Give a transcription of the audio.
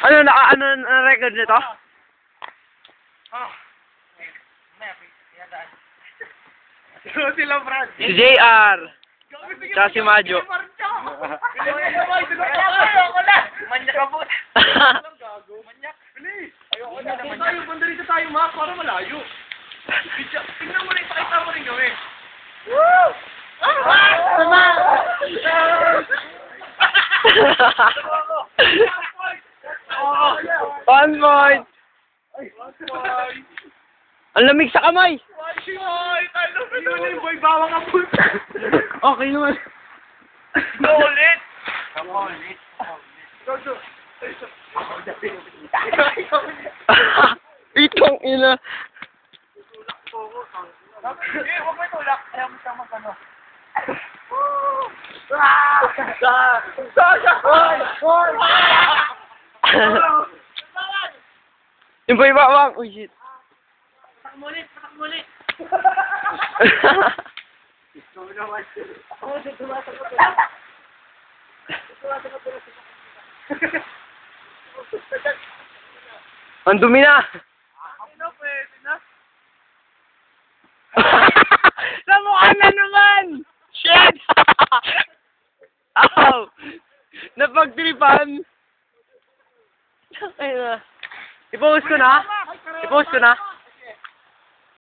Ano na record nito? Sila, Brad. Si JR. Tsaka si Majo. Manyak ka po. Manyak. Bilis. Ayoko na. Tayo, banda rito tayo, ma. Para malayo. Tingnan mo rin, pakita mo rin gawin. Woo! One point. Ang lamig sa kamay. Boy, bawang ka po. Okay naman. Ulit. Itong ina. Huwag mo itulak. Ayaw mo siyang magano. Yung boy bawang. Uy, shit. Patak mo ulit. Ang dumi na. Pwede na. Namukha na naman! Shit! Ow! Napagtripan! Ay na. I-post ko na? I-post ko na?